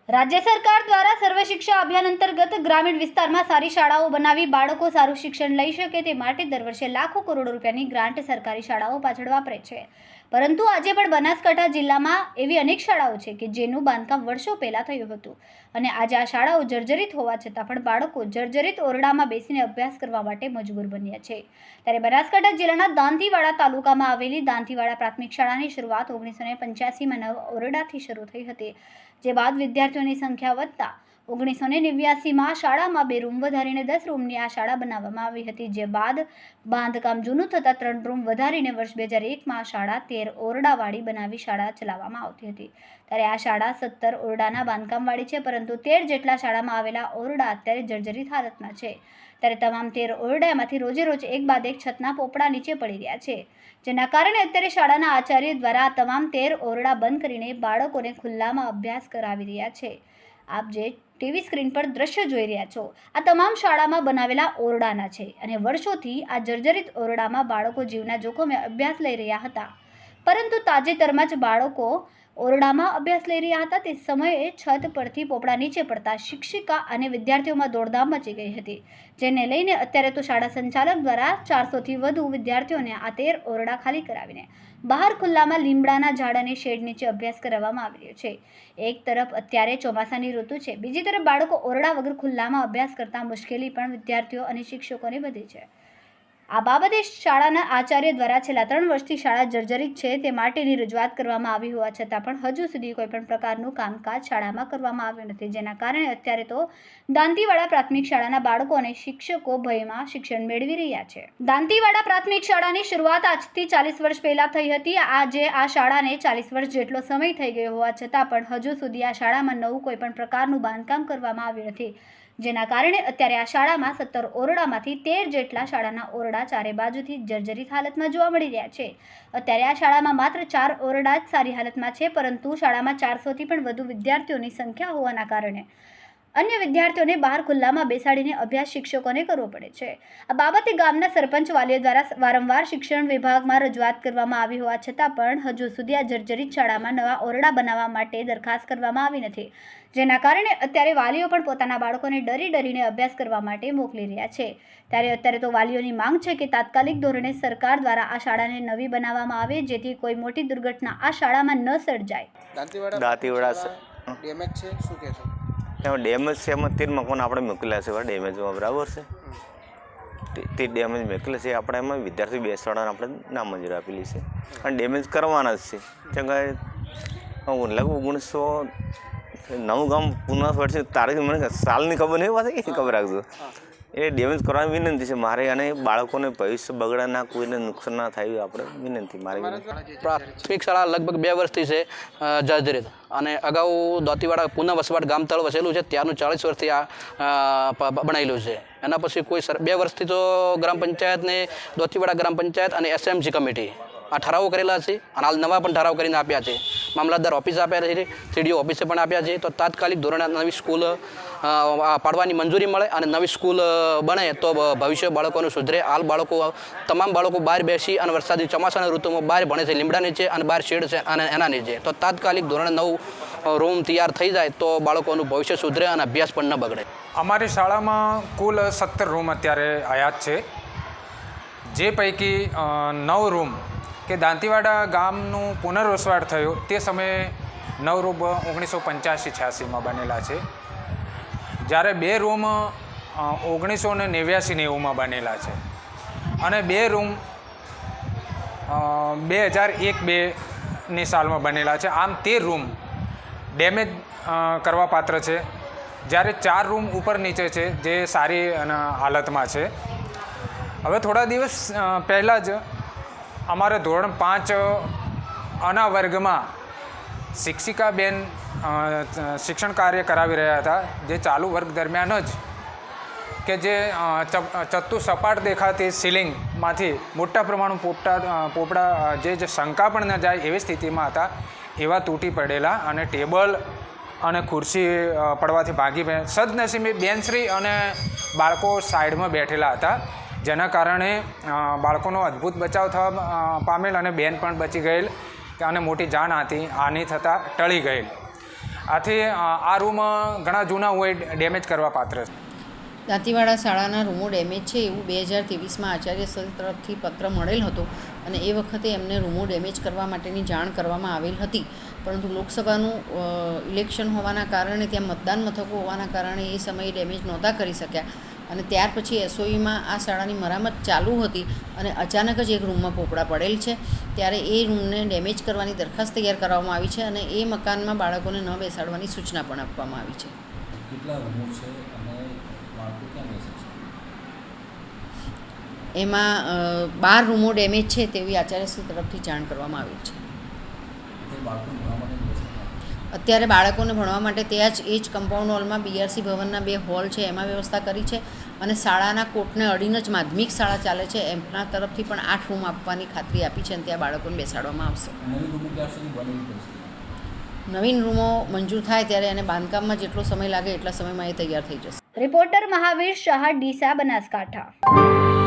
રાજ્ય સરકાર દ્વારા સર્વ શિક્ષા અભિયાન અંતર્ગત ગ્રામીણ વિસ્તારમાં સારી શાળાઓ બનાવી બાળકો સારું શિક્ષણ લઈ શકે તે માટે દર વર્ષે લાખો કરોડો રૂપિયાની ગ્રાન્ટ સરકારી શાળાઓ પાછળ વાપરે છે. પરંતુ આજે પણ બનાસકાંઠા જિલ્લામાં એવી અનેક શાળાઓ છે કે જેનું બાંધકામ વર્ષો પહેલાં થયું હતું અને આજે આ શાળાઓ જર્જરિત હોવા છતાં પણ બાળકો જર્જરિત ઓરડામાં બેસીને અભ્યાસ કરવા માટે મજબૂર બન્યા છે. ત્યારે બનાસકાંઠા જિલ્લાના દાંતીવાડા તાલુકામાં આવેલી દાંતીવાડા પ્રાથમિક શાળાની શરૂઆત 1985માં નવા ઓરડાથી શરૂ થઈ હતી, જે બાદ વિદ્યાર્થીઓની સંખ્યા વધતા 1989માં શાળામાં 2 રૂમ વધારીને 10 રૂમની આ શાળા બનાવવામાં આવી હતી, જે બાદ બાંધકામ જૂનું થતાં 3 રૂમ વધારીને વર્ષ 2001માં શાળા 13 ઓરડાવાળી બનાવી શાળા ચલાવવામાં આવતી હતી. ત્યારે આ શાળા 17 ઓરડાના બાંધકામવાળી છે, પરંતુ 13 જેટલા શાળામાં આવેલા ઓરડા અત્યારે જર્જરિત હાલતમાં છે. ત્યારે તમામ 13 ઓરડામાંથી રોજે રોજ એક બાદ એક છતના પોપડા નીચે પડી રહ્યા છે, જેના કારણે અત્યારે શાળાના આચાર્ય દ્વારા આ તમામ 13 ઓરડા બંધ કરીને બાળકોને ખુલ્લામાં અભ્યાસ કરાવી રહ્યા છે. આપ જે ટીવી સ્ક્રીન પર દ્રશ્ય જોઈ રહ્યા છો, આ તમામ શાળામાં બનાવેલા ઓરડાના છે અને વર્ષોથી આ જર્જરિત ઓરડામાં બાળકો જીવના જોખમે અભ્યાસ લઈ રહ્યા હતા. પરંતુ તાજેતરમાં જ બાળકો ઓરડામાં અભ્યાસ લઈ રહ્યા હતા તે સમયે છત પરથી પોપડા નીચે પડતા શિક્ષિકા અને વિદ્યાર્થીઓમાં દોડધામ મચી ગઈ હતી, જેને લઈને અત્યારે તો શાળા સંચાલક દ્વારા 400થી વધુ વિદ્યાર્થીઓને આ 13 ઓરડા ખાલી કરાવીને બહાર ખુલ્લામાં લીમડાના ઝાડ અને શેડ નીચે અભ્યાસ કરાવવામાં આવી રહ્યો છે. એક તરફ અત્યારે ચોમાસાની ઋતુ છે, બીજી તરફ બાળકો ઓરડા વગર ખુલ્લામાં અભ્યાસ કરતા મુશ્કેલી પણ વિદ્યાર્થીઓ અને શિક્ષકોને વધી છે. આ બાબતે શાળાના આચાર્ય દ્વારા છેલ્લા 3 વર્ષથી શાળા જર્જરિત છે તે માટેની રજૂઆત કરવામાં આવી હોવા છતાં પણ હજુ સુધી કોઈપણ પ્રકારનું કામકાજ શાળામાં કરવામાં આવ્યું નથી, જેના કારણે અત્યારે તો દાંતીવાડા પ્રાથમિક શાળાના બાળકો અને શિક્ષકો ભયમાં શિક્ષણ મેળવી રહ્યા છે. દાંતીવાડા પ્રાથમિક શાળાની શરૂઆત આજથી 40 વર્ષ પહેલાં થઈ હતી. આજે આ શાળાને 40 વર્ષ જેટલો સમય થઈ ગયો હોવા છતાં પણ હજુ સુધી આ શાળામાં નવું કોઈપણ પ્રકારનું બાંધકામ કરવામાં આવ્યું નથી, જેના કારણે અત્યારે આ શાળામાં 17 ઓરડામાંથી 13 જેટલા શાળાના ઓરડા ચારે બાજુથી જર્જરિત હાલતમાં જોવા મળી રહ્યા છે. અત્યારે આ શાળામાં માત્ર 4 ઓરડા જ સારી હાલતમાં છે, પરંતુ શાળામાં 400થી પણ વધુ વિદ્યાર્થીઓની સંખ્યા હોવાના કારણે અન્ય વિદ્યાર્થીઓને બહાર ખુલ્લામાં બેસાડીને અભ્યાસ શિક્ષકોને કરવો પડે છે. આ બાબતે ગામના સરપંચ વાલીઓ દ્વારા વારંવાર શિક્ષણ વિભાગમાં રજૂઆત કરવામાં આવી હોવા છતાં પણ હજુ સુધી આ જર્જરિત શાળામાં નવા ઓરડા બનાવવા માટે દરખાસ્ત કરવામાં આવી નથી, જેના કારણે અત્યારે વાલીઓ પણ પોતાના બાળકોને ડરીને અભ્યાસ કરવા માટે મોકલી રહ્યા છે. ત્યારે અત્યારે તો વાલીઓની માંગ છે કે તાત્કાલિક ધોરણે સરકાર દ્વારા આ શાળાને નવી બનાવવામાં આવે, જેથી કોઈ મોટી દુર્ઘટના આ શાળામાં ન સર્જાય. દાંતીવાડા ડેમેજ છે, શું કહેશો? એમાં ડેમેજ છે, એમાં 13 મકાન આપણે મોકલ્યા છે ડેમેજમાં, બરાબર છે. તે ડેમેજ મોકલે છે આપણે, એમાં વિદ્યાર્થી બેસવાડાને આપણે નામ મંજૂરી આપેલી છે અને ડેમેજ કરવાના જ છે. કેમ કે લગભગ 1909 ગામ પુનઃ વર્ષે તારીખ મને સાલની ખબર નહીં, વાત ખબર રાખજો. એ ડેમેજ કરવાની વિનંતી છે મારે, અને બાળકોને ભવિષ્ય બગડા ના, કોઈને નુકસાન ના થાય આપણે વિનંતી મારી. પ્રાથમિક શાળા લગભગ 2 વર્ષથી છે જર્જરિત, અને અગાઉ દાંતીવાડા પુનઃ વસવાટ ગામતળ વસેલું છે, ત્યારનું 40 વર્ષથી આ બનાવેલું છે. એના પછી કોઈ 2 વર્ષથી તો ગ્રામ પંચાયતને, દાંતીવાડા ગ્રામ પંચાયત અને SMC કમિટી આ ઠરાવો કરેલા છે, અને હાલ નવા પણ ઠરાવ કરીને આપ્યા છે. મામલતદાર ઓફિસ આપ્યા છે, CDO ઓફિસે પણ આપ્યા છે. તો તાત્કાલિક ધોરણે નવી સ્કૂલ પાડવાની મંજૂરી મળે અને નવી સ્કૂલ બને તો ભવિષ્ય બાળકોનું સુધરે. હાલ તમામ બાળકો બહાર બેસી અને વરસાદી ચોમાસાની ઋતુમાં બહાર ભણે છે, લીમડા નીચે અને બહાર શેડ છે અને એના નીચે. તો તાત્કાલિક ધોરણે નવું રૂમ તૈયાર થઈ જાય તો બાળકોનું ભવિષ્ય સુધરે અને અભ્યાસ પણ ન બગડે. અમારી શાળામાં કુલ 17 રૂમ અત્યારે આયાત છે, જે પૈકી 9 રૂમ કે દાંતીવાડા ગામનું પુનર્વસવાટ થયો તે સમયે 9 રૂમ 1985-86માં બનેલા છે, જ્યારે 2 રૂમ 1989-90માં બનેલા છે, અને 2 રૂમ 2001-02ની સાલમાં બનેલા છે. આમ 13 રૂમ ડેમેજ કરવા પાત્ર છે, જ્યારે 4 રૂમ ઉપર નીચે છે જે સારી હાલતમાં છે. હવે થોડા દિવસ પહેલાં જ અમારે ધોરણ 5 આના વર્ગમાં શિક્ષિકાબેન શિક્ષણ કાર્ય કરાવી રહ્યા હતા, જે ચાલુ વર્ગ દરમિયાન જ કે જે ચતુઃસપાટ દેખાતી સીલિંગમાંથી મોટા પ્રમાણમાં પોપડા જે શંકા પણ ન જાય એવી સ્થિતિમાં હતા, એવા તૂટી પડેલા, અને ટેબલ અને ખુરશી પડવાથી ભાગી સદનસીબે બેનશ્રી અને બાળકો સાઈડમાં બેઠેલા હતા, જેના કારણે બાળકોનો અદ્ભુત બચાવ થવા પામેલ અને બેન પણ બચી ગયેલ અને મોટી જાનહાનિ થતાં ટળી ગયેલ. આથી આ રૂમ ઘણા જૂના હોય, ડેમેજ કરવા પાત્ર છે. દાંતીવાડા શાળાના રૂમો ડેમેજ છે એવું 2023માં આચાર્ય શ્રી તરફથી પત્ર મળેલ હતો અને એ વખતે એમને રૂમો ડેમેજ કરવા માટેની જાણ કરવામાં આવેલ હતી, પરંતુ લોકસભાનું ઇલેક્શન હોવાના કારણે ત્યાં મતદાન મથકો હોવાના કારણે એ સમયે ડેમેજ નહોતા કરી શક્યા અને ત્યાર પછી એસઓઈમાં આ શાળાની મરામત ચાલુ હતી અને અચાનક જ એક રૂમમાં પોપડા પડેલ છે. ત્યારે એ રૂમને ડેમેજ કરવાની દરખાસ્ત તૈયાર કરવામાં આવી છે અને એ મકાનમાં બાળકોને ન બેસાડવાની સૂચના પણ આપવામાં આવી છે. કેટલા રૂમો છે અને બાળકો ક્યાં બેસે છે? એમાં 12 રૂમો ડેમેજ છે તેવી આચાર્યશ્રી તરફથી જાણ કરવામાં આવી છે. તે બાળકોને ભણવા માટે બેસે છે? અત્યારે બાળકોને ભણવા માટે ત્યાં જ એ જ કમ્પાઉન્ડ હોલમાં બીઆરસી ભવનના 2 હોલ છે એમાં વ્યવસ્થા કરી છે અને શાળાના કોર્ટને અડીને જ માધ્યમિક શાળા ચાલે છે એમના તરફથી પણ 8 રૂમ આપવાની ખાતરી આપી છે અને ત્યાં બાળકોને બેસાડવામાં આવશે. નવી રૂમો ક્યાં સુધી બનવી પડશે? નવીન રૂમો મંજૂર થાય ત્યારે એને બાંધકામમાં જેટલો સમય લાગે એટલા સમયમાં એ તૈયાર થઈ જશે. રિપોર્ટર મહાવીર શાહ, ડીસા, બનાસકાંઠા.